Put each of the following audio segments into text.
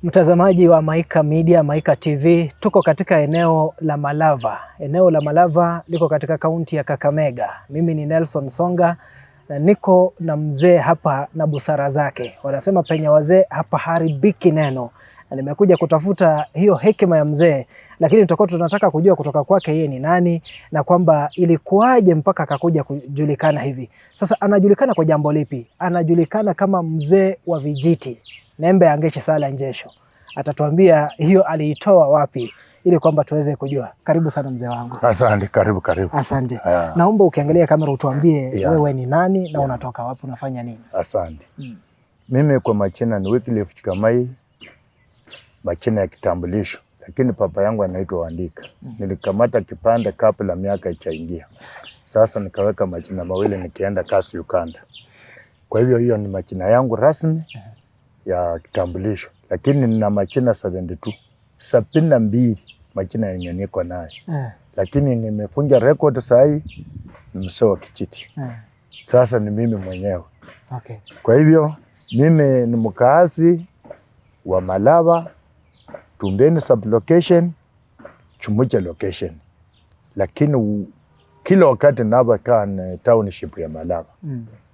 Mtazamaji wa Maika Media, Maika TV, tuko katika eneo la Malava. Eneo la Malava liko katika kaunti ya Kakamega. Mimi ni Nelson Songa na niko na mzee hapa na busara zake. Wanasema penye wazee hapa haribiki neno. Na nimekuja kutafuta hiyo hekima ya mzee, lakini tutakuwa tunataka kujua kutoka kwake yeye ni nani na kwamba ilikuwaje mpaka akakuja kujulikana hivi. Sasa anajulikana kwa jambo lipi? Anajulikana kama mzee wa vijiti. Nembe Angechi Sala Njesho. Atatuambia hiyo aliitoa wapi ili kwamba tuweze kujua. Karibu sana mzee wangu. Asante, karibu. Asante. Naomba ukiangalia kamera utuambie wewe ni nani na unatoka wapi, unafanya nini? Asante. Mimi kwa majina ni Wycliffe Chikamai, majina ya kitambulisho, lakini papa yangu anaitwa Wandika. Nilikamata kipande kabla miaka ichaingia. Sasa nikaweka majina mawili nikienda kasi Uganda. Kwa hivyo hiyo ni majina yangu rasmi ya kitambulisho, lakini nina majina 72 majina yenye niko nayo. Lakini nimefunja record saa hii ni mzee wa kijiti. Sasa ni mimi mwenyewe. Okay. Kwa hivyo mimi ni mkazi wa Malava, Tumbeni sublocation, Chumuche location. Lakini kila wakati nabakaa na township ya Malava.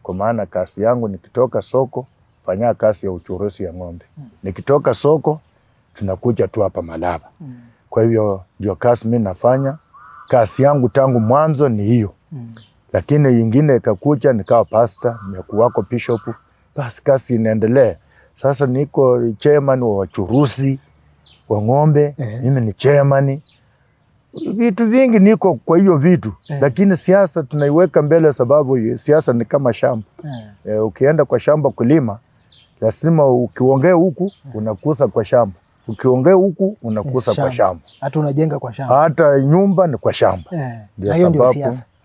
Kwa maana kazi yangu nikitoka soko fanya kazi ya uchuruzi ya ng'ombe. Nikitoka soko tunakuja tu hapa Malava. Kwa hivyo ndio kazi mimi nafanya. Kazi yangu tangu mwanzo ni hiyo. Lakini nyingine ikakuja nikawa pastor, nimekuwako bishop, basi kazi inaendelea. Sasa niko chairman wa wachuruzi wa ng'ombe, mimi ni chairman. Vitu vingi niko kwa hiyo vitu, lakini siasa tunaiweka mbele sababu siasa ni kama shamba. Ukienda kwa shamba kulima, lazima ukiongea huku unakusa kwa shamba. Ukiongea huku unakusa kwa shamba. Hata unajenga kwa shamba. Hata nyumba ni kwa shamba. Ndio sababu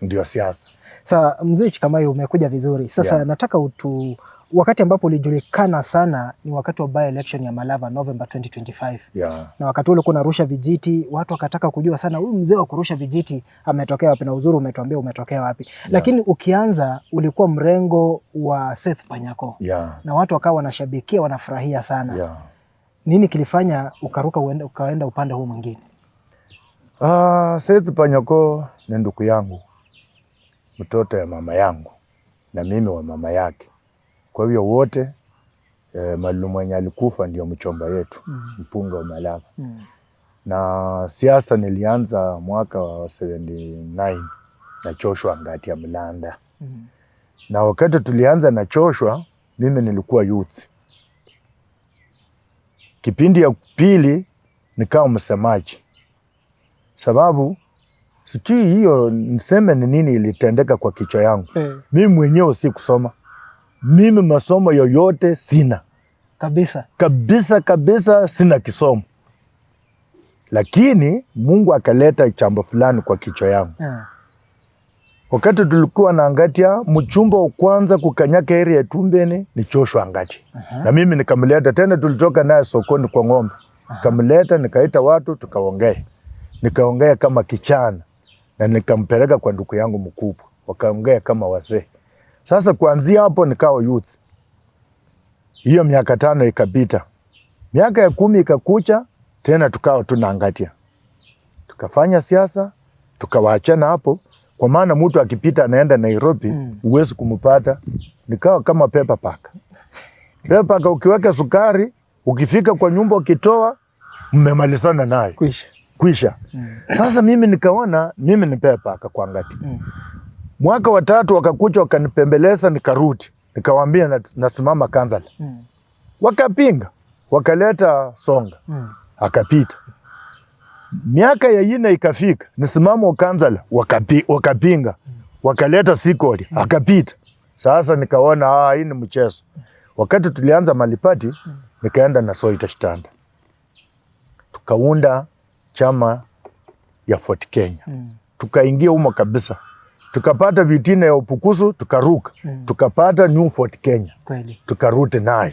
ndio siasa. Sasa mzee Chikamai umekuja vizuri. Sasa nataka wakati ambapo ulijulikana sana ni wakati wa by election ya Malava November 2025. Na wakati ule kuna rusha vijiti, watu wakataka kujua sana huyu mzee wa kurusha vijiti ametokea wapi, na uzuri umetuambia umetokea wapi. Lakini ukianza ulikuwa mrengo wa Seth Panyako. Na watu wakawa wanashabikia, wanafurahia sana. Nini kilifanya ukaruka ukaenda upande huu mwingine? Seth Panyako ni ndugu yangu, mtoto ya mama yangu na mimi wa mama yake. Kwa hivyo wote Malumu mwenye alikufa ndio mchomba yetu, mpunga wa Malava. Na siasa nilianza mwaka wa 79 na Joshua Ngatia Mlanda. Na wakati tulianza na Joshua, mimi nilikuwa youth. Kipindi ya pili nikawa msemaji. Sababu sijui hiyo niseme ni nini ilitendeka kwa kichwa yangu. Mimi mwenyewe si kusoma. Mimi masomo yoyote sina. Kabisa sina kisomo. Lakini Mungu akaleta jambo fulani kwa kichwa yangu. Wakati tulikuwa na Ngatia, mchumba wa kwanza kukanyaka area ya Tumbeni ni Joshua Ngatia. Na mimi nikamleta tena, tulitoka naye sokoni kwa ng'ombe. Nikamleta, nikaita watu tukaongea. Nikaongea kama kichana na nikampeleka kwa ndugu yangu mkubwa. Wakaongea kama wazee. Sasa kuanzia hapo nikawa youth. Hiyo miaka 5 ikapita. Miaka ya 10 ikakucha, tena tukawa tuna Ngatia. Tukafanya siasa, tukawaachana hapo. Kwa maana mtu akipita anaenda Nairobi, huwezi kumpata. Nikawa kama Pepper Park. Pepper Park ukiweka sukari, ukifika kwa nyumba ukitoa, mmemalizana naye. Kwisha. Sasa mimi nikaona mimi ni Pepper Park kwa Ngatia. Mwaka wa 3 wakakuja wakanipembeleza, nikarudi. Nikawaambia nasimama Kanzala. Wakapinga. Wakaleta Songa. Akapita. Miaka ya 4 ikafika. Nisimama Kanzala. Wakapinga. Wakaleta Sikoli. Akapita. Sasa nikaona hii ni mchezo. Wakati tulianza Malipati, nikaenda na Soita Shtanda. Tukaunda chama ya Fort Kenya. Tukaingia humo kabisa. Tukapata vitina ya Upukusu, tukaruka. Tukapata New Fort Kenya. Tukarudi nayo.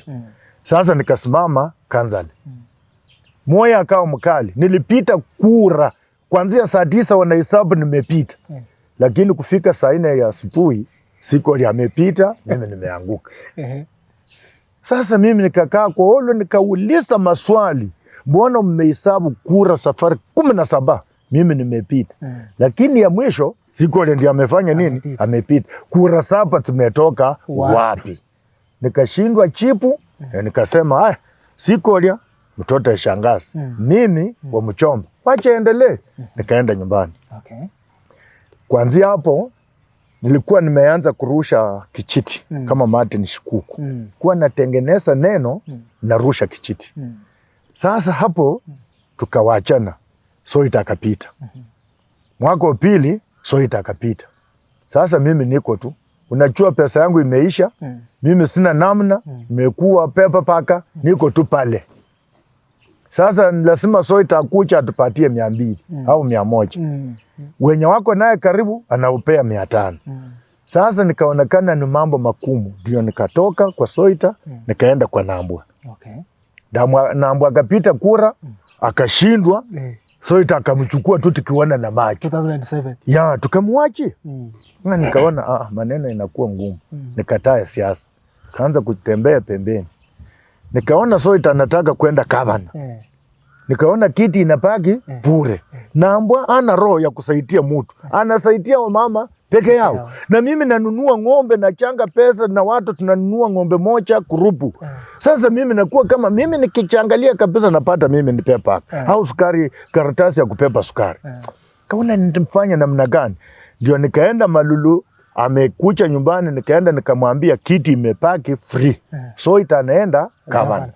Sasa nikasimama Kanzala. Moyo akawa mkali. Nilipita kura. Kuanzia saa 9 wanahesabu nimepita. Lakini kufika saa 4 ya asubuhi, Sikoli amepita, mimi nimeanguka. Sasa mimi nikakaa kwa holo nikauliza maswali. Mbona mmehesabu kura safari 17? Mimi nimepita. Lakini ya mwisho Sikole ndiye amefanya nini? Amepita. Kura 7 zimetoka wapi? Nikashindwa chipu, nikasema Sikole mtoto ya shangazi. Mimi wa Mchomba. Wacha endelee. Nikaenda nyumbani. Okay. Kuanzia hapo nilikuwa nimeanza kurusha kichiti kama Martin Shikuku. Kuwa natengeneza neno narusha kichiti. Sasa hapo tukawachana. Soita akapita. Mwaka wa pili Soita akapita. Sasa mimi niko tu. Unajua pesa yangu imeisha. Mimi sina namna. Nimekuwa pepa paka. Niko tu pale. Sasa lazima Soita akucha atupatie 200 au 100. Wenye wako naye karibu anaupea 500. Sasa nikaonekana ni mambo makumu. Ndio nikatoka kwa Soita nikaenda kwa Nambwa. Okay. Nambwa akapita kura akashindwa. Soita akamchukua tu tukiona na macho. 2007. Ya tukamwachi. Na nikaona maneno inakuwa ngumu. Nikataa siasa. Kaanza kutembea pembeni. Nikaona Soita anataka kwenda Gavana. Nikaona kiti inapaki bure. Nambwa ana roho ya kusaidia mtu. Anasaidia wamama peke yao. Na mimi nanunua ng'ombe na changa pesa na watu tunanunua ng'ombe moja kurupu. Sasa mimi nakuwa kama mimi nikichangalia kabisa napata mimi ni pepa. Au sukari, karatasi ya kupepa sukari. Kaona nitamfanya namna gani? Ndio nikaenda Malulu, amekucha nyumbani, nikaenda nikamwambia kiti imepaki free. Soita anaenda Gavana.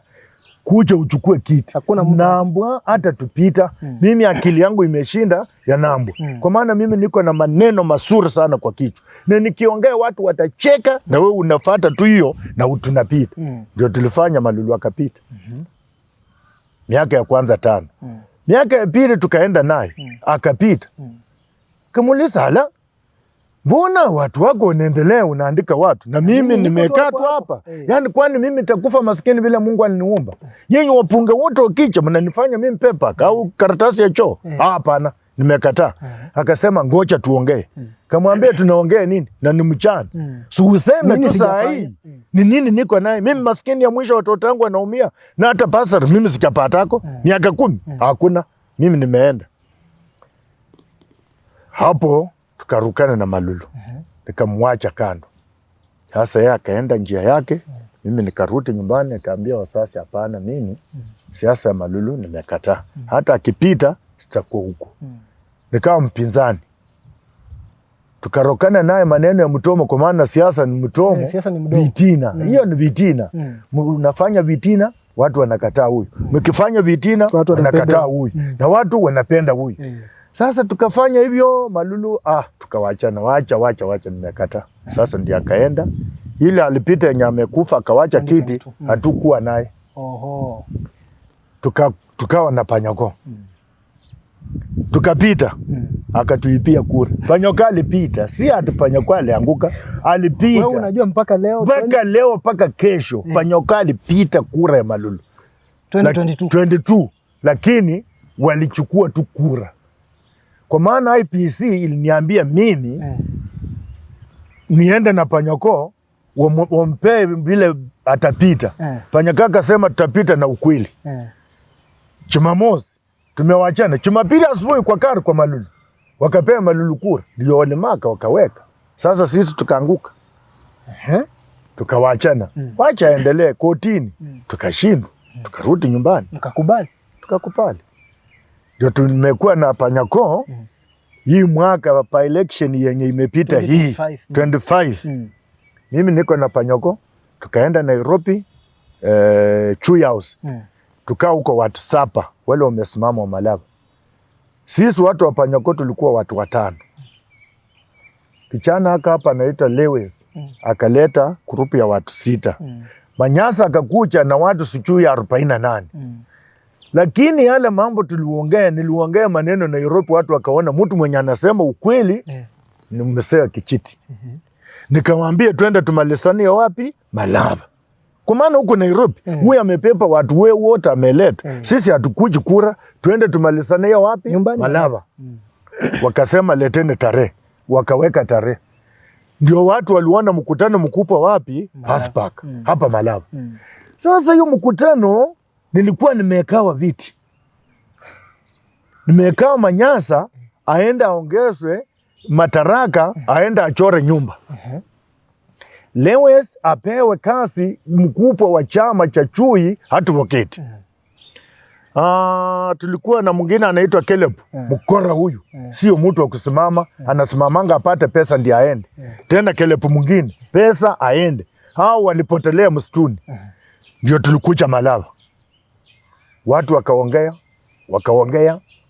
Kuja uchukue kiti. Nambwa hata tupita. Mimi akili yangu imeshinda ya Nambwa. Kwa maana mimi niko na maneno mazuri sana kwa kichwa. Na nikiongea watu watacheka na wewe unafuata tu hiyo na tunapita. Ndio tulifanya Malulu akapita. Miaka ya kwanza 5. Miaka ya pili tukaenda naye. Akapita. Kamuuliza hala, mbona watu wako unaendelea unaandika watu na mimi nimekaa tu hapa? Yaani kwani mimi nitakufa maskini bila Mungu aliniumba? Nyinyi wapunge wote wakicha mnanifanya mimi pepa au karatasi ya choo? Hapana, nimekataa. Akasema ngoja tuongee. Kamwambia tunaongea nini? Na ni mchana. Si useme tu saa hii. Ni nini niko naye? Mimi maskini ya mwisho watoto wangu wanaumia na hata pastor mimi sikapatako miaka 10. Hakuna. Mimi nimeenda. Hapo tukarukana na Malulu. Nikamwacha kando. Sasa yeye akaenda njia yake. Mimi nikarudi nyumbani nikaambia wasasi hapana mimi siasa ya Malulu nimekataa. Hata akipita sitakuwa huko. Nikawa mpinzani. Tukarokana naye maneno ya mtomo kwa maana siasa ni mtomo. Siasa ni mdomo. Vitina. Hiyo ni vitina. Unafanya vitina watu wanakataa huyu. Mkifanya vitina watu wanakataa huyu. Na watu wanapenda huyu. Sasa tukafanya hivyo Malulu tukawachana wacha nimekataa. Sasa ndiye akaenda. Ile alipita yenye amekufa akawacha kiti hatukuwa naye. Oho. Tukawa na Panyako. Tukapita. Akatuipia kura. Panyako alipita. Si ati Panyako alianguka. Alipita. Wewe unajua mpaka leo mpaka kesho Panyako alipita kura ya Malulu. 2022. Lakini walichukua tu kura. Kwa maana IPC iliniambia mimi niende na Panyako wampee vile atapita. Panyako akasema tutapita na ukweli. Jumamosi tumewachana. Jumapili asubuhi kwa kari kwa Malulu. Wakapea Malulu kura. Ndio walimaka wakaweka. Sasa sisi tukaanguka. Tukawachana. Wacha endelee kotini. Tukashindwa. Tukarudi nyumbani. Tukakubali. Ndio tumekuwa na Panyako hii mwaka pa election yenye imepita 25. Mimi niko na Panyako. Tukaenda Nairobi Chui House. Tukaa huko watu 7 wale wamesimama wa Malava. Sisi watu wa Panyako tulikuwa watu 5. Kichana hapa anaitwa Lewis akaleta grupu ya watu 6. Manyasa akakuja na watu sijui 48. Lakini yale mambo niliongea maneno Nairobi watu wakaona mtu mwenye anasema ukweli ni msea Kichiti. Nikamwambia twende tumalizane wapi? Malava. Kwa maana huko Nairobi huyu amepepa watu wote ameleta. Sisi hatukuji kura, twende tumalizane wapi? Malava. Wakasema leteni tarehe. Wakaweka tarehe. Ndio watu waliona mkutano mkubwa wapi? Park hapa Malava. Sasa hiyo mkutano nilikuwa nimekawa viti. Nimekawa Manyasa aenda aongezwe mataraka, aenda achore nyumba. Lewis apewe kazi mkubwa wa chama cha Chui advocate. Tulikuwa na mwingine anaitwa Caleb Mukora, huyu sio mtu wa kusimama, anasimamanga apate pesa ndiye aende. Tena Caleb mwingine pesa aende. Hao walipotelea msituni. Ndio tulikuja Malava. Watu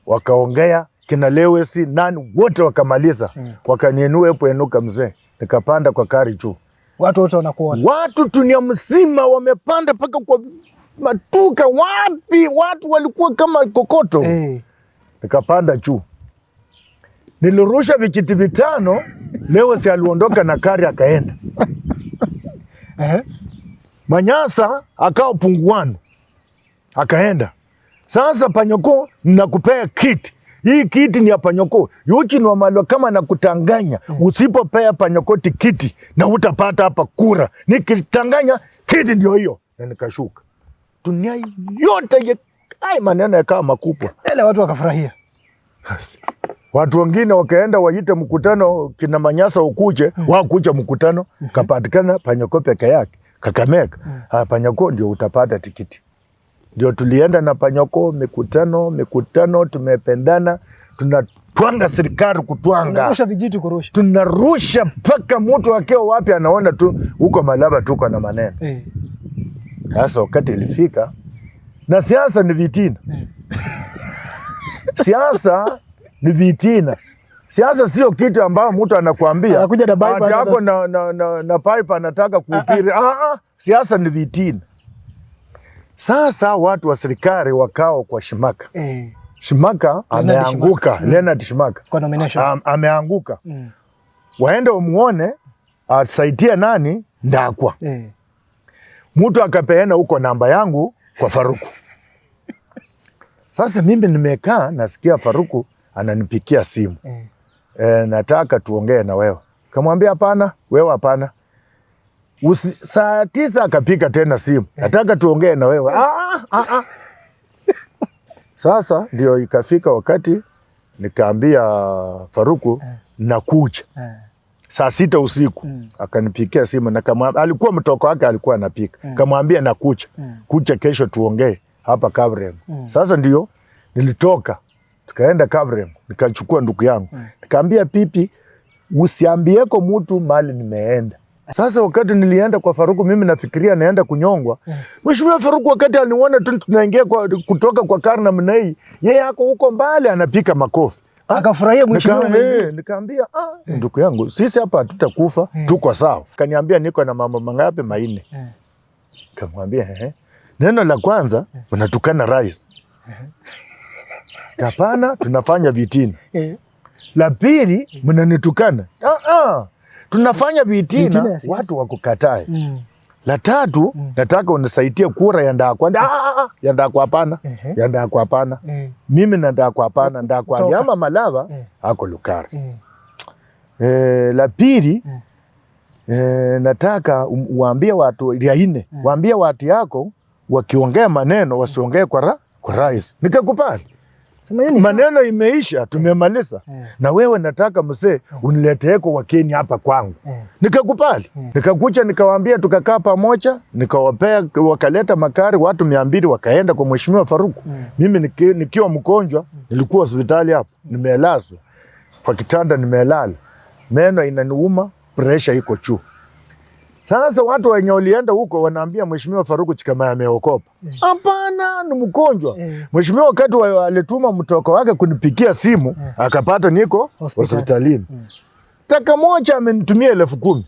wakaongea kina Lewis nani wote wakamaliza. Wakaniinua hapo enuka mzee. Nikapanda kwa kari juu. Watu wote wanakuona. Watu dunia mzima wamepanda paka kwa matuka wapi, watu walikuwa kama kokoto. Nikapanda juu. Nilirusha vijiti vitano, Lewis aliondoka na kari akaenda. Manyasa akao punguano. Akaenda. Sasa Panyoko nakupea kiti. Hii kiti ni ya Panyoko. Yuchi ni wamalo kama nakutanganya. Usipopea Panyoko tikiti na utapata hapa kura. Nikitanganya kiti ndio hiyo. Na nikashuka. Dunia yote maneno yakawa makubwa. Ele watu wakafurahia. Watu wengine wakaenda waite mkutano kina Manyasa ukuje, wakuja mkutano, kapatikana Panyoko peke yake. Kakamega. Panyoko ndio utapata tikiti. Ndio tulienda na Panyoko mikutano, tumependana, tunatwanga serikali kutwanga. Tunarusha vijiti kurusha. Tunarusha mpaka mtu akiwa wapi anaona tu huko Malava tuko na maneno. Sasa wakati ilifika na siasa ni vitina. Siasa ni vitina. Siasa sio kitu ambao mtu anakuambia. Anakuja na pipe hapo na pipe anataka kuhubiri. Siasa ni vitina. Sasa watu wa serikali wakao kwa Shimaka. Shimaka ameanguka. Leonard Shimaka. Kwa nomination. Ameanguka. Waende umuone asaidia nani Ndakwa. Mtu akapeana huko namba yangu kwa Faruku. Sasa mimi nimekaa nasikia Faruku ananipikia simu. Nataka tuongee na wewe. Kamwambia hapana, wewe hapana. Saa 9 akapika tena simu. Nataka tuongee na wewe. Sasa ndio ikafika wakati nikaambia Faruku nakuja. Saa 6 usiku akanipikia simu na kama alikuwa mtoko wake alikuwa anapika. Kamwambia nakuja. Kuja kesho tuongee hapa Kavrem. Sasa ndio nilitoka tukaenda Kavrem, nikachukua ndugu yangu. Nikaambia pipi usiambieko mtu mali nimeenda. Sasa wakati nilienda kwa Faruku mimi nafikiria naenda kunyongwa. Mheshimiwa Faruku wakati aliona tu tunaingia kutoka kwa karna mnei, yeye yako huko mbali anapika makofi. Akafurahia mheshimiwa. Nikaambia ndugu yangu sisi hapa hatutakufa, tuko sawa. Kaniambia niko na mambo mangapi manne. Kamwambia neno la kwanza unatukana rais. Hapana, tunafanya vitina. La pili mnanitukana. Tunafanya vitina watu wakukatae. La tatu nataka unisaidie kura ya Ndakwa. Ya Ndakwa hapana. Ya Ndakwa hapana. Mimi na Ndakwa hapana. Ndakwa nyama Malava ako Lukari. La pili nataka uambie watu ya nne, waambie watu yako wakiongea maneno wasiongee kwa rais. Nikakubali. Maneno imeisha, tumemaliza. Na wewe nataka mzee unileteeko wakeni hapa kwangu. Nikakubali. Nikakuja nikawaambia tukakaa pamoja, nikawapea wakaleta makari watu 200 wakaenda kwa mheshimiwa Faruku. Mimi nikiwa mgonjwa, nilikuwa hospitali hapo, nimelazwa. Kwa kitanda nimelala. Meno inaniuma, pressure iko juu. Sasa watu wenye walienda huko wanaambia mheshimiwa Faruku kama ameokopa. Hapana, ni mgonjwa. Mheshimiwa wakati alituma mtoko wake kunipikia simu, akapata niko hospitalini. Taka moja amenitumia 10,000.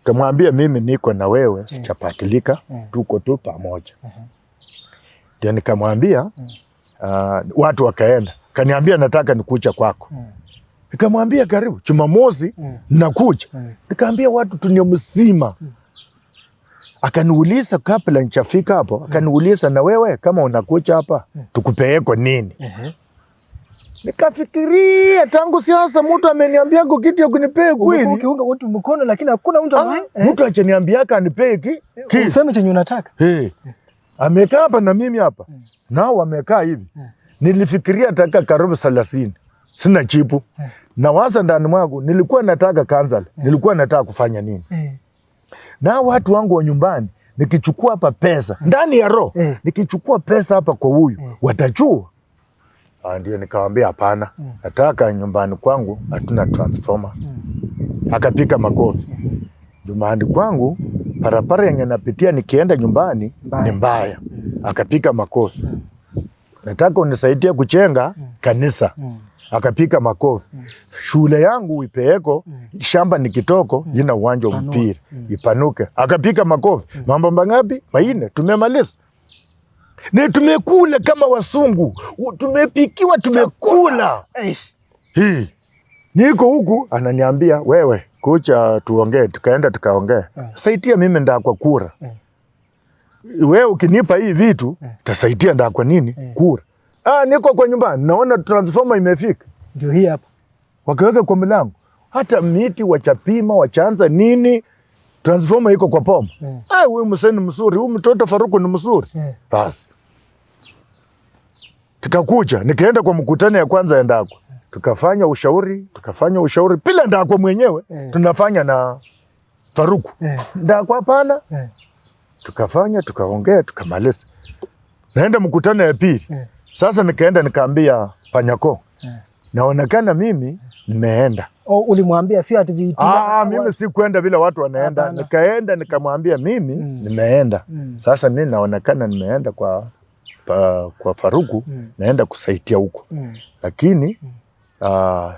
Kamwambia mimi niko na wewe, sichapatilika, tuko tu pamoja. Ndio nikamwambia watu wakaenda. Kaniambia nataka nikuja kwako. Nikamwambia karibu, Jumamosi nakuja. Nikaambia watu dunia mzima. Akaniuliza kabla nchafika hapo, akaniuliza na wewe kama unakuja hapa tukupeeko nini? Nikafikiria tangu siasa mtu ameniambia kitu ya kunipea kweli. Ukiunga watu mkono lakini hakuna mtu ambaye mtu achaniambia anipee kitu. Useme chenye unataka. Amekaa hapa na mimi hapa. Nao wamekaa hivi. Nilifikiria taka karibu 30. Sina chipu. Na waza ndani mwangu nilikuwa nataka kansala. Nilikuwa nataka kufanya nini? Na watu wangu wa nyumbani nikichukua hapa pesa ndani ya roho, nikichukua pesa hapa kwa huyu watajua. Ndio nikamwambia hapana, nataka nyumbani kwangu hatuna transformer. Akapika makofi. Nyumbani kwangu barabara yenye napitia nikienda nyumbani ni mbaya. Akapika makofi. Nataka unisaidie kujenga kanisa. Akapika makofi. Shule yangu ipeeko, shamba nikitoko, jina uwanja wa mpira. Ipanuke. Akapika makofi. Mambo mangapi? 4. Tumemaliza. Ni tumekula kama wasungu. Tumepikiwa tumekula. Hii. Niko huku ananiambia wewe kucha tuongee, tukaenda tukaongea. Saidia mimi ndakwa kura. Wewe ukinipa hii vitu, tasaidia ndakwa nini? Kura. Niko kwa nyumbani, naona transformer imefika. Ndio hii hapa. Wakaweka kwa mlango. Hata miti wachapima, wachaanza nini? Transformer iko kwa poma. Huyu mseni mzuri, huyu mtoto Faruku ni mzuri. Basi. Tukakuja, nikaenda kwa mkutano ya kwanza endako. Tukafanya ushauri bila ndakwa mwenyewe. Tunafanya na Faruku. Ndakwa hapana. Tukafanya, tukaongea, tukamaliza. Naenda mkutano ya pili. Sasa nikaenda nikaambia Panyako. Naonekana mimi nimeenda. Ulimwambia sio ati vitu. Mimi si kwenda vile watu wanaenda. Nikaenda nikamwambia mimi nimeenda. Sasa mimi naonekana nimeenda kwa Faruku, naenda kusaidia huko. Lakini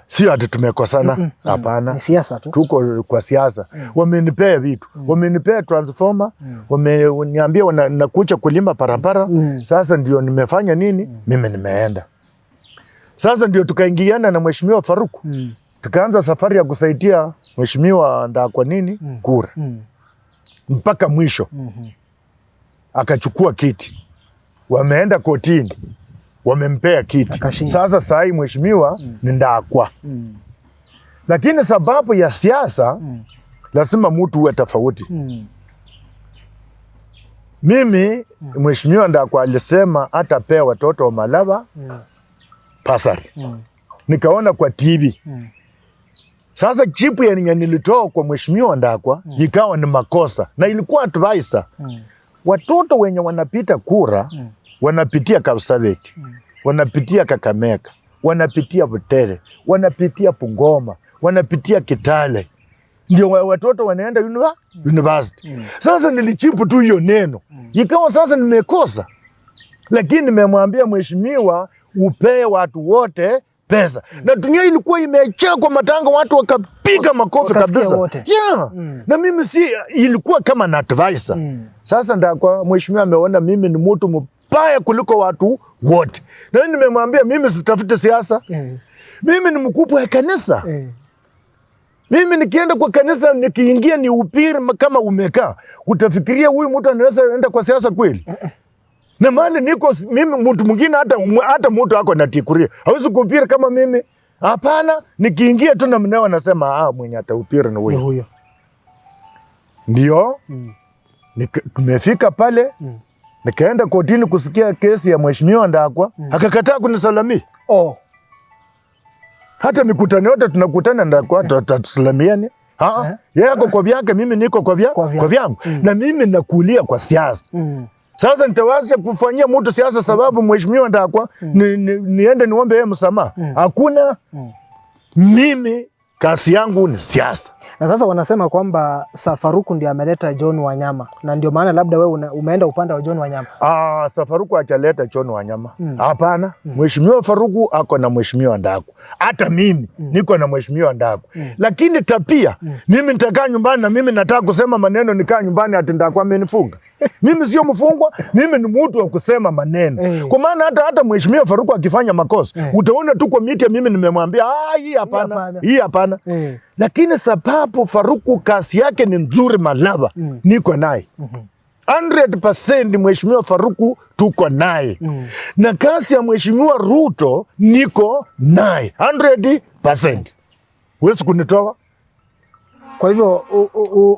sio ati tumekosana, hapana. Ni siasa tu. Tuko kwa siasa. Wamenipea vitu. Wamenipea transformer, wameniambia nakuja kulima barabara. Sasa ndio nimefanya nini? Mimi nimeenda. Sasa ndio tukaingiana na Mheshimiwa Faruku. Tukaanza safari ya kusaidia Mheshimiwa ndakwa nini? Kura. Mpaka mwisho. Akachukua kiti. Wameenda kotini. Wamempea kiti. Sasa saa hii mheshimiwa ni ndakwa. Lakini sababu ya siasa lazima mtu uwe tofauti. Mimi mheshimiwa ndakwa alisema atapea watoto wa Malava pasari. Nikaona kwa TV. Sasa chipu ya nilitoa kwa mheshimiwa ndakwa ikawa ni makosa na ilikuwa advisor. Watoto wenye wanapita kura wanapitia Kapsabet, wanapitia Kakamega, wanapitia Butere, wanapitia Bungoma, wanapitia Kitale. Ndio watoto wanaenda university. Sasa nilichipu tu hiyo neno. Ikawa sasa nimekosa. Lakini nimemwambia mheshimiwa upee watu wote pesa. Na dunia ilikuwa imejaa kwa matanga, watu wakapiga makofi kabisa. Na mimi ilikuwa kama na advisor. Sasa ndakwa mheshimiwa ameona mimi ni mtu mbaya kuliko watu wote. Na nimemwambia mimi sitafute siasa. Mimi ni mkubwa wa kanisa. Mimi nikienda kwa kanisa nikiingia ni upiri kama umekaa. Utafikiria huyu mtu anaweza enda kwa siasa kweli? Na maana niko mimi mtu mwingine hata mtu wako natikuria. Hawezi kupira kama mimi. Hapana, nikiingia tu na mnao nasema mwenye ataupira ni huyo. Ndio. Tumefika pale. Nikaenda kotini kusikia kesi ya mheshimiwa ndakwa, akakataa kunisalamia. Hata mikutano yote tunakutana ndakwa tutasalamiane. Yeye ako kwa vyake, mimi niko kwa vyangu. Na mimi nakulia kwa siasa. Sasa nitawaza kufanyia mtu siasa sababu mheshimiwa ndakwa niende niombe yeye msamaha. Hakuna. Mimi kasi yangu ni siasa. Na sasa wanasema kwamba Faruku ndiye ameleta John Wanyama. Na ndio maana labda wewe umeenda upande wa John Wanyama. Faruku hajaleta John Wanyama. Hapana. Mheshimiwa Faruku ako na mheshimiwa ndakwa. Hata mimi niko na mheshimiwa ndakwa. Lakini tapia mimi nitakaa nyumbani na mimi nataka kusema maneno nikaa nyumbani ati ndakwa amenifunga. Mimi sio mfungwa, mimi ni mtu wa kusema maneno. Kwa maana hata mheshimiwa Faruku akifanya makosa, utaona tu kwa media mimi nimemwambia hii hapana, hii hapana. Lakini sababu Faruku kasi yake ni nzuri Malava, niko naye. 100% Mheshimiwa Faruku tuko naye. Na kasi ya Mheshimiwa Ruto niko naye 100%. Huwezi kunitoa. Kwa hivyo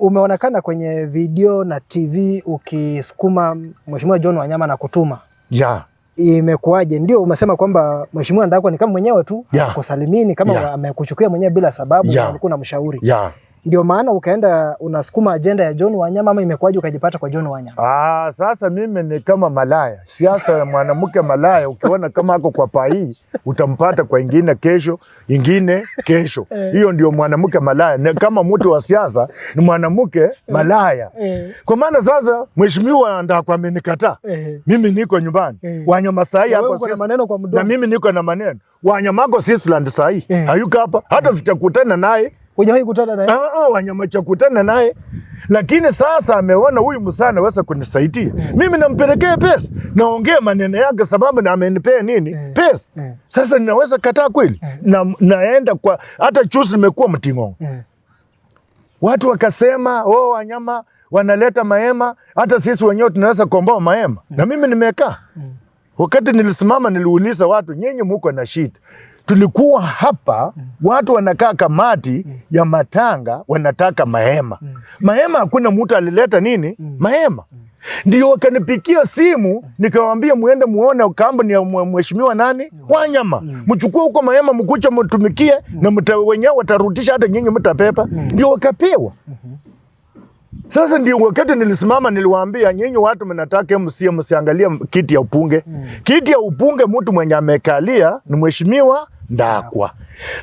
umeonekana kwenye video na TV ukisukuma Mheshimiwa John Wanyama na kutuma. Yeah. Imekuwaje? Ndio umesema kwamba Mheshimiwa Ndakwa ni kama mwenyewe tu kusalimini kama amekuchukia mwenyewe bila sababu, alikuwa na mshauri. Ndio maana ukaenda unasukuma ajenda ya John Wanyama, ama imekuwaje ukajipata kwa John Wanyama? Sasa mimi ni kama malaya. Siasa ya mwanamke malaya, ukiona kama ako kwa pai utampata kwa ingine kesho, ingine kesho. Hiyo ndio mwanamke malaya. Ni kama mtu wa siasa ni mwanamke malaya. Kwa maana sasa Mheshimiwa Ndakwa amenikataa. Mimi niko nyumbani. Wanyama sahi hapo sisi. Na mimi niko na maneno. Wanyama go Switzerland sahi. Hayuko hapa. Hata sijakutana naye. Hujawahi kukutana naye? Wanyama chakutana naye. Lakini sasa ameona huyu msana anaweza kunisaidia. Mimi nampelekea pesa. Naongea maneno yake sababu na amenipea nini? Pesa. Sasa ninaweza kataa kweli? Naenda kwa hata chusi nimekuwa mtingo. Watu wakasema, Wanyama wanaleta mahema, hata sisi wenyewe tunaweza komboa mahema. Na mimi nimekaa. Wakati nilisimama niliuliza watu, nyinyi mko na shida. Tulikuwa hapa, watu wanakaa kamati ya matanga, wanataka mahema. Mahema hakuna mtu alileta nini? Mahema. Ndio wakanipikia simu, nikawaambia muende muone kampuni ya Mheshimiwa nani? Wanyama. Mchukue huko mahema mkucha mtumikie na wenyewe watarudisha, hata nyinyi mtapepa. Ndio wakapewa. Sasa ndio wakati nilisimama niliwaambia, nyinyi watu mnataka msiangalia kiti ya upunge. Kiti ya upunge mtu mwenye amekalia ni Mheshimiwa Ndakwa.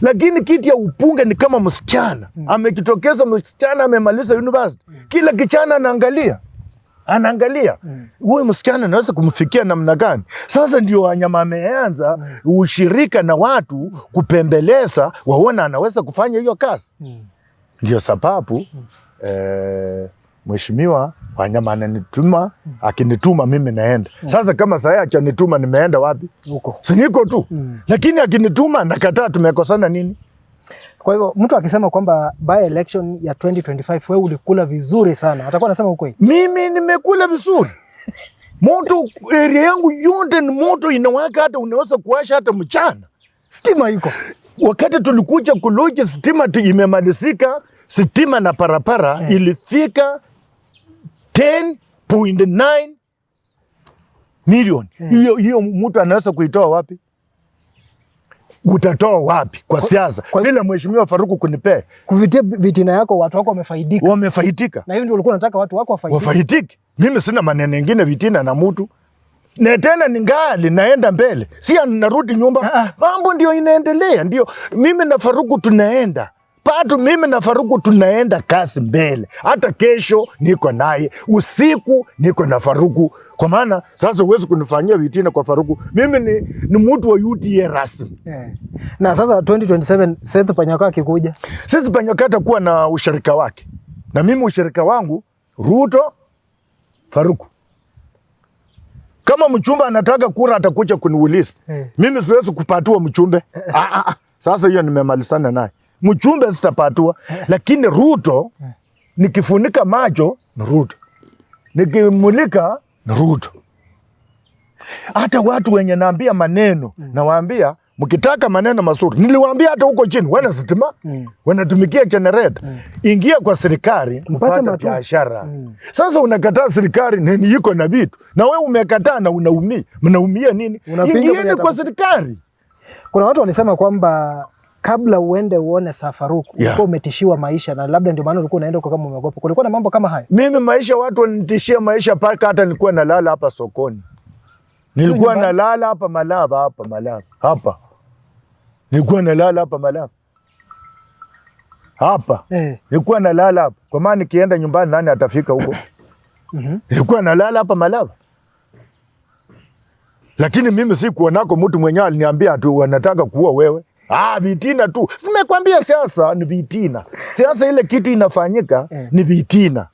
Lakini kiti ya upunge ni kama msichana. Amekitokeza msichana amemaliza university. Kila kichana anaangalia. Huyu msichana anaweza kumfikia namna gani? Sasa ndio Wanyama ameanza ushirika na watu kupembeleza waona anaweza kufanya hiyo kazi. Ndio sababu Mheshimiwa Wanyama ananituma, akinituma mimi naenda. Sasa kama sasa akinituma nimeenda wapi? Huko. Si niko tu. Lakini akinituma nakataa, tumekosana nini? Kwa hivyo mtu akisema kwamba by election ya 2025 wewe ulikula vizuri sana, atakuwa anasema ukweli. Mimi nimekula vizuri. Moto area yangu yote ni moto inawaka, hata unaweza kuwasha hata mchana. Stima iko. Wakati tulikuja kuloji stima imemalizika, stima na parapara ilifika 10.9 milioni. Hiyo mtu anaweza kuitoa wapi? Utatoa wapi kwa siasa? Bila Mheshimiwa Faruku kunipea. Kuvitia vitina yako watu wako wamefaidika. Wamefaidika. Na hiyo ndio ulikuwa unataka watu wako wafaidike. Mimi sina maneno mengine vitina na mtu. Na tena ningali naenda mbele. Si narudi nyumba. Mambo ndio inaendelea. Ndio mimi na Faruku tunaenda. Mimi na Faruku tunaenda kasi mbele. Hata kesho niko naye, usiku niko na Faruku. Kwa maana sasa huwezi kunifanyia vitina kwa Faruku. Mimi ni mtu wa UDA rasmi. Na sasa 2027 Seth Panyako akikuja, Seth Panyako atakuwa na ushirika wake. Na mimi ushirika wangu Ruto Faruku. Kama mchumba anataka kura atakuja kuniuliza. Mimi siwezi kupatua mchumbe. Sasa hiyo nimemalizana naye. Mchumbe sitapatua, lakini Ruto nikifunika macho ni Ruto. Nikimulika ni Ruto. Hata watu wenye naambia maneno, nawaambia mkitaka maneno mazuri. Niliwaambia hata huko chini, wana sitima, wanatumikia generator. Ingia kwa serikali, mpate biashara. Sasa unakataa serikali nini iko na vitu. Na wewe umekataa na unaumia. Mnaumia nini? Ingieni kwa serikali. Kuna watu walisema kwamba kabla uende uone Faruku ulikuwa umetishiwa maisha, na labda ndio maana ulikuwa unaenda huko kama umeogopa. Kulikuwa na mambo kama haya? Mimi maisha, watu wanitishia maisha paka hata nilikuwa nalala hapa sokoni. Nilikuwa nalala hapa Malava, hapa. Nilikuwa nalala hapa Malava. Hapa. Nilikuwa nalala hapa. Kwa maana nikienda nyumbani nani atafika huko? Nilikuwa nalala hapa Malava. Lakini mimi sikuwa nako mtu mwenyewe aliniambia tu wanataka kuua wewe. Vitina tu. Nimekwambia siasa ni vitina. Siasa ile kitu inafanyika ni vitina.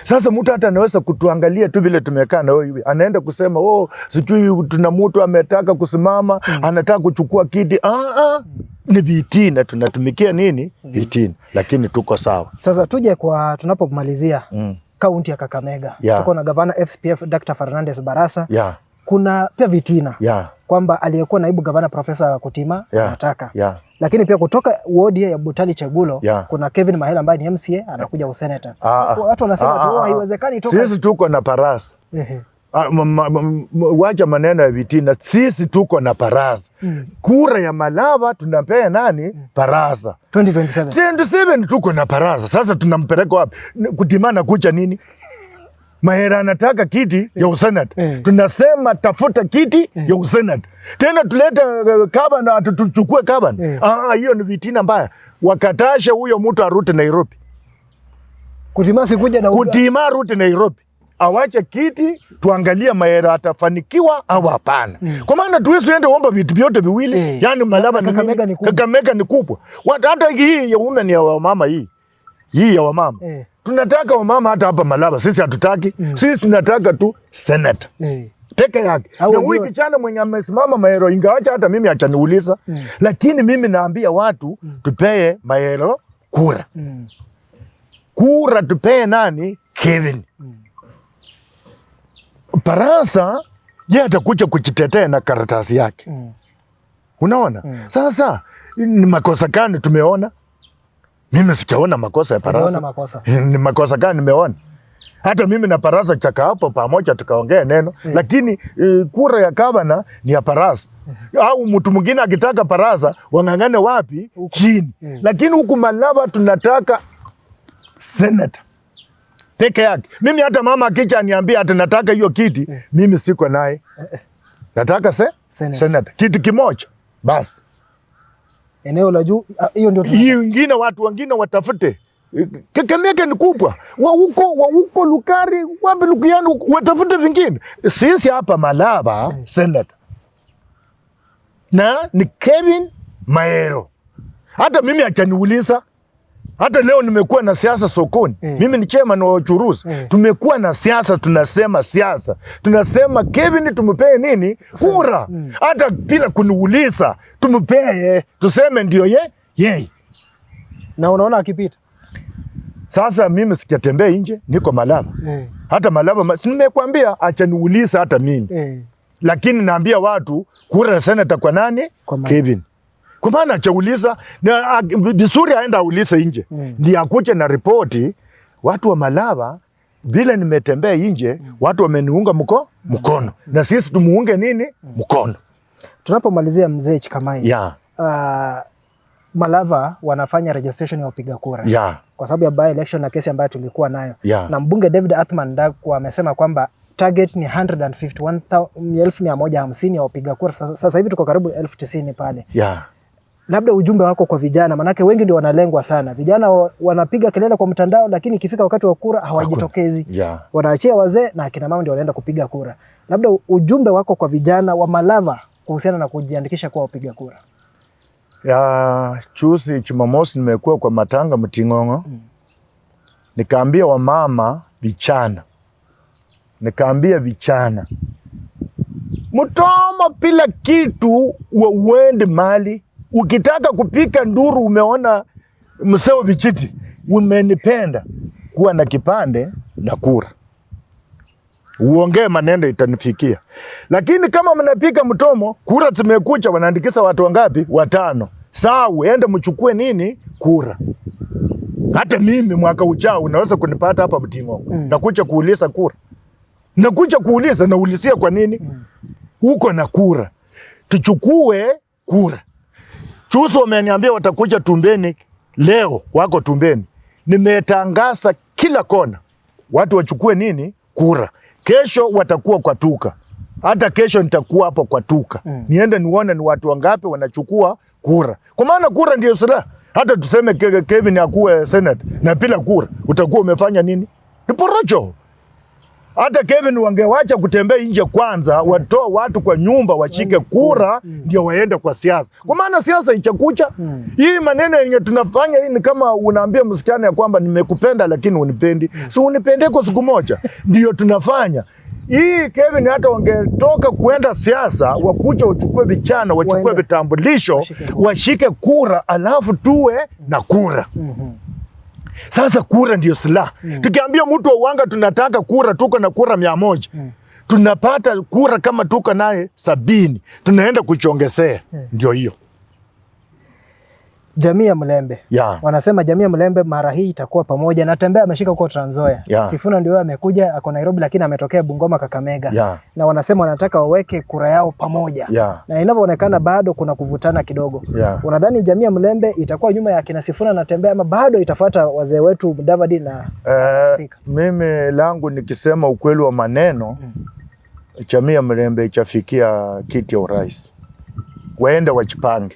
Sasa mtu hata anaweza kutuangalia tu vile tumekaa na wewe. Anaenda kusema, sijui tuna mtu ametaka kusimama, anataka kuchukua kiti. Ni vitina, tunatumikia nini? Vitina. Lakini tuko sawa. Sasa tuje kwa tunapomalizia. kaunti ya Kakamega. Yeah. Tuko na gavana FCPF Dr. Fernandez Barasa. Yeah. Kuna pia vitina. Yeah. Kwamba aliyekuwa naibu gavana Profesa Kutima anataka. Yeah. Lakini pia kutoka wodi ya Butali Chegulo kuna Kevin Mahela ambaye ni MCA anakuja useneta. Watu wanasema tu haiwezekani toka. Sisi tuko na parasa. Wacha maneno ya vitina. Sisi tuko na parasa. Kura ya Malava tunampea nani? Parasa. 2027 tuko na parasa. Sasa tunampeleka wapi? Kutimana kucha nini? Mahera anataka kiti ya usenate. Tunasema tafuta kiti ya usenate. Tena tulete Kabana tuchukue Kabana. Hiyo ni vitina mbaya. Wakatasha huyo mtu arudi Nairobi. Kutima arudi Nairobi. Awache kiti tuangalie Mahera atafanikiwa au hapana. Kwa maana tuwezi ende omba vitu vyote viwili. Yani Malava ni Kakamega ni kubwa. Hata hii ya women ya wamama hii. Hii ya wamama. Tunataka wamama hata hapa Malava. Sisi hatutaki. Sisi tunataka tu senator. Peke yake. Na huyu kijana mwenye amesimama Mahero ingawacha hata mimi achaniuliza. Lakini mimi naambia watu tupee Mahero kura. Kura tupee nani? Kevin. Parasa yeye atakuja kujitetea na karatasi yake. Unaona? Sasa ni makosa gani tumeona? Mimi sijaona makosa ya Parasa. Ni makosa gani nimeona? Hata mimi na Parasa chaka hapo pamoja tukaongea neno. Lakini kura ya Kabana ni ya Parasa. Au mtu mwingine akitaka Parasa wangangane wapi? Chini. Lakini huku Malava tunataka senator. Peke yake. Mimi hata mama akicha aniambia ati nataka hiyo kiti, mimi siko naye. Nataka senator. Kiti kimoja. Basi. Eneo la juu hiyo ndio hiyo ingine watu wengine watafute. Kakamega ni kubwa. Wa huko Lukari, wapi Lukiano watafute vingine. Sisi hapa Malava senator. Na ni Kevin Mahero. Hata mimi achaniuliza. Hata leo nimekuwa na siasa sokoni. Mimi ni chairman wa uchuruzi. Tumekuwa na siasa, tunasema siasa. Tunasema Kevin tumpee nini? Kura. Hata bila kuniuliza, tumpee, tuseme ndio yeye. Na unaona akipita. Sasa mimi sikatembea nje, niko Malava. Hata Malava, nimekuambia acha niuliza hata mimi. Lakini naambia watu kura ya senator kwa nani? Kevin. Kwa maana achauliza, na vizuri aenda aulize nje. Ndiye akuje na ripoti, watu wa Malava, bila nimetembea nje, watu wameniunga mkono. Na sisi tumuunge nini? Mkono. Tunapomalizia mzee Chikamai. Malava wanafanya registration ya upiga kura. Kwa sababu ya by election na kesi ambayo tulikuwa nayo. Na mbunge David Athman Ndakwa amesema kwamba target ni 151,150 ya upiga kura. Sasa hivi tuko karibu 90,000 pale. Labda ujumbe wako kwa vijana, manake wengi ndio wanalengwa sana. Vijana wanapiga kelele kwa mtandao, lakini ikifika wakati wa kura hawajitokezi. Wanaachia wazee na akina mama ndio wanaenda kupiga kura. Labda ujumbe wako kwa vijana wa Malava kuhusiana na kujiandikisha kwa upiga kura. Juzi Jumamosi nimekuwa kwa matanga Mting'ong'o. Nikaambia wamama vijana. Mutoma pila kitu uende mali. Ukitaka kupika nduru umeona mseo vichiti. Umenipenda kuwa na kipande na kura. Uongee maneno itanifikia. Lakini kama mnapika mtomo, kura zimekuja wanaandikisha watu wangapi? 5. Sawa, uende mchukue nini? Kura. Hata mimi mwaka ujao unaweza kunipata hapa Mting'ong'o. Nakuja kuuliza kura. Naulizia kwa nini? Uko na kura. Tuchukue kura. Chuso wameniambia watakuja Tumbeni leo, wako Tumbeni. Nimetangaza kila kona. Watu wachukue nini? Kura. Kesho watakuwa kwa Tuka. Hata kesho nitakuwa hapo kwa Tuka. Niende nione ni watu wangapi wanachukua kura. Kwa maana kura ndio silaha. Hata tuseme Kevin akuwe senate na bila kura, utakuwa umefanya nini? Ni porojo. Hata Kevin wangewacha kutembea nje kwanza, watoa watu kwa nyumba washike kura ndio waende kwa siasa. Kwa maana siasa ichakucha. Hii maneno yenye tunafanya hii ni kama unaambia msichana ya kwamba nimekupenda lakini unipendi. So unipende kwa siku moja. Ndio tunafanya. Hii Kevin hata wangetoka kuenda siasa, wakuja wachukue vijana, wachukue vitambulisho, washike kura alafu tuwe na kura. Sasa kura ndio silaha. Tukiambia mtu wa Uwanga tunataka kura, tuko na kura 100. Tunapata kura kama tuko naye 70. Tunaenda kuchongezea. Ndio hiyo. Jamii ya Mlembe. Wanasema jamii ya Mlembe mara hii itakuwa pamoja. Natembea ameshika huko Trans Nzoia. Sifuna ndio amekuja ako Nairobi lakini ametokea Bungoma Kakamega. Na wanasema wanataka waweke kura yao pamoja. Na inavyoonekana bado kuna kuvutana kidogo. Unadhani jamii ya Mlembe itakuwa nyuma ya kina Sifuna Natembea ama bado itafuata wazee wetu Mudavadi na Speaker? Mimi langu nikisema ukweli wa maneno, jamii ya Mlembe itafikia kiti ya urais. Waende wajipange.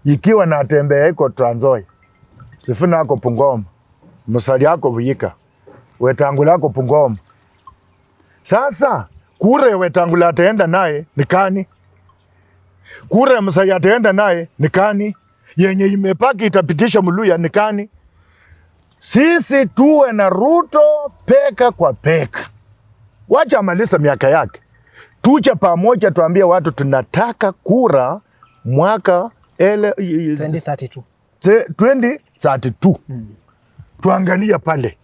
Ikiwa Natembea iko Trans Nzoia, Sifuna ako Bungoma, Musalia ako Vihiga, Wetangula ako Bungoma. Sasa kura ya Wetangula ataenda naye ni kani? Kura ya Musalia ataenda naye ni kani? Yenye imepaki itapitisha Muluya ni kani? Sisi tuwe na Ruto peka kwa peka. Wacha amaliza miaka yake. Tuche pamoja tuambie watu tunataka kura mwaka 2032. Tuangalia pale.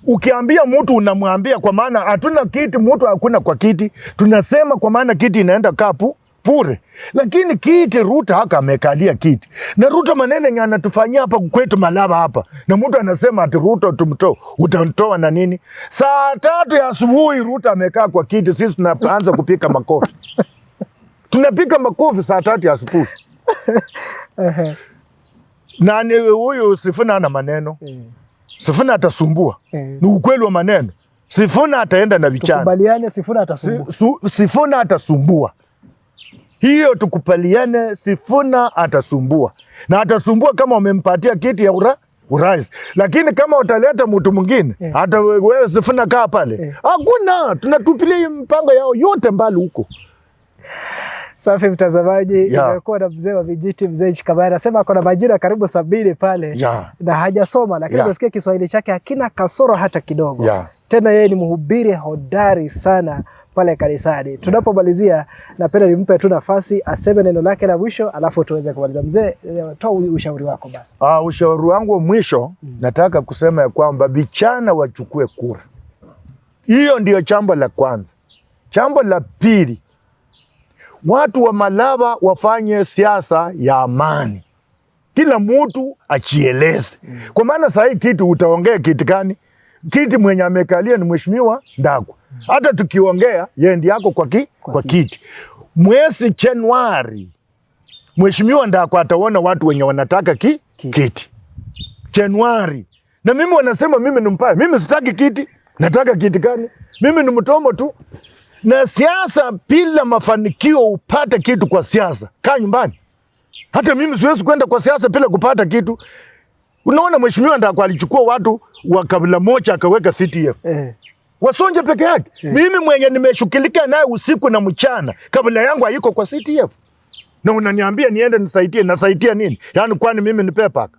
Ukiambia mtu unamwambia kwa maana hatuna kiti, mtu hakuna kwa kiti. Tunasema kwa maana kiti inaenda kapu pure. Lakini kiti Ruto haka amekalia kiti. Na Ruto manene anatufanyia hapa kwetu Malava hapa. Na mtu anasema ati Ruto tumtoe. Utamtoa na nini? Saa 3 ya asubuhi Ruto amekaa kwa kiti, sisi tunaanza kupika makofi. Tunapika makofi saa 3 ya asubuhi. Na huyu Sifuna ana maneno. Sifuna atasumbua. Ni ukweli wa maneno. Sifuna ataenda na vichana. Tukubaliane Sifuna atasumbua. Sifuna atasumbua. Hiyo tukubaliane, Sifuna atasumbua. Na atasumbua kama umempatia kiti ya urais. Lakini kama utaleta mtu mwingine, hata wewe Sifuna kaa pale. Hakuna, tunatupilia mpango yao yote mbali huko. Safi mtazamaji, imekuwa na mzee wa vijiti, mzee Chikamaya. Anasema kuna majina karibu 70 pale na hajasoma, lakini unasikia Kiswahili chake hakina kasoro hata kidogo. Tena yeye ni mhubiri hodari sana pale kanisani. Tunapomalizia napenda nimpe tu nafasi aseme neno lake la mwisho alafu tuweze kumaliza. Mzee, toa ushauri wako basi. Ushauri wangu wa mwisho nataka kusema ya kwamba vijana wachukue kura. Hiyo ndio jambo la kwanza. Jambo la pili, watu wa Malava wafanye siasa ya amani. Kila mtu achieleze. Kwa maana saa hii kiti utaongea kiti gani? Kiti mwenye amekalia ni Mheshimiwa Ndagwa. Hata tukiongea yeye ndiye yako kwa kiti. Mwezi Januari Mheshimiwa Ndagwa ataona watu wenye wanataka kiti. Januari. Na mimi wanasema mimi ni mbaya. Mimi sitaki kiti. Nataka kiti gani? Mimi ni mtomo tu. Na siasa bila mafanikio upate kitu kwa siasa. Kaa nyumbani. Hata mimi siwezi kwenda kwa siasa bila kupata kitu. Unaona Mheshimiwa Ndagwa alichukua watu wa kabila moja akaweka CTF. Wasonje peke yake. Mimi mwenye nimeshukilika naye usiku na mchana. Kabila yangu haiko kwa CTF. Na unaniambia niende nisaidie, nasaidia nini? Yaani kwani mimi ni pepa?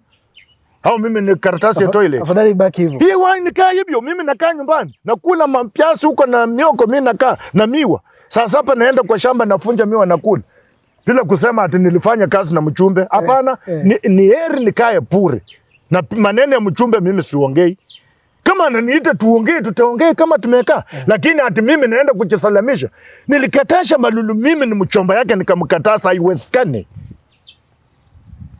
Au mimi ni karatasi ya toilet? Afadhali baki hivyo. Hii wani nikaa hivyo, mimi nakaa nyumbani. Nakula mampiasi huko na mioko, mimi nakaa na miwa. Sasa hapa naenda kwa shamba nafunja miwa nakula. Bila kusema ati nilifanya kazi na mchumbe. Hapana, ni heri nikae pure. Na maneno ya mchumbe mimi siongei. Kama ananiita tuongee, tutaongea kama tumekaa. Lakini ati mimi naenda kujisalamisha. Nilikatasha Malulu, mimi ni mchomba yake nikamkataza, haiwezekani.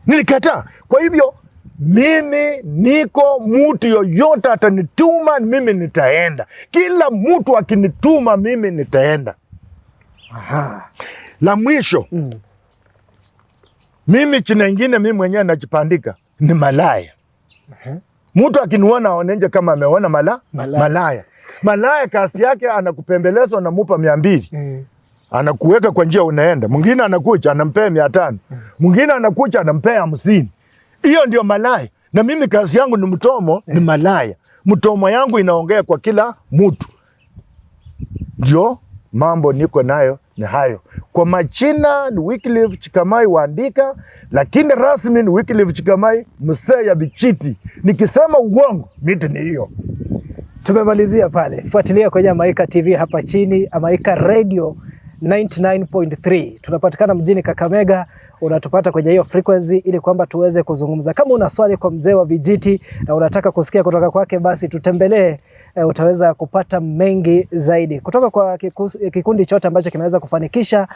Nilikataa. Kwa hivyo mimi niko mtu yoyote atanituma mimi nitaenda. Kila mtu akinituma mimi nitaenda. La mwisho. Mimi china ingine mimi mwenyewe najipandika ni malaya. Mtu akiniona aonenje kama ameona malaya. Malaya kasi yake anakupembeleza anamupa 200. Anakuweka kwa njia unaenda. Mwingine anakuja anampea 500. Mwingine anakuja anampea 50. Hiyo ndio malaya. Na mimi kazi yangu ni mtomo, ni malaya. Mtomo yangu inaongea kwa kila mtu. Ndio mambo niko nayo ni hayo. Kwa majina ni Wycliffe Chikamai waandika, lakini rasmi ni Wycliffe Chikamai mzee ya Bichiti. Nikisema uongo, miti ni hiyo. Tumemalizia pale. Fuatilia kwenye Amaika TV hapa chini, Amaika Radio 99.3. Tunapatikana mjini Kakamega. unatupata kwenye hiyo frequency ili kwamba tuweze kuzungumza. Kama una swali kwa mzee wa vijiti na unataka kusikia kutoka kwake, basi tutembelee, utaweza kupata mengi zaidi kutoka kwa kikundi chote ambacho kinaweza kufanikisha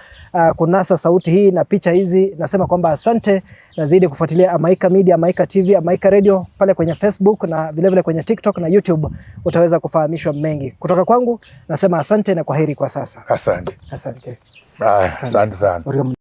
kunasa sauti hii na picha hizi. Nasema kwamba asante, na zaidi kufuatilia Amaika Media, Amaika TV, Amaika Radio pale kwenye Facebook na vilevile kwenye TikTok na YouTube, utaweza kufahamishwa mengi. Kutoka kwangu nasema asante na kwaheri kwa sasa. Asante. Asante. Asante sana.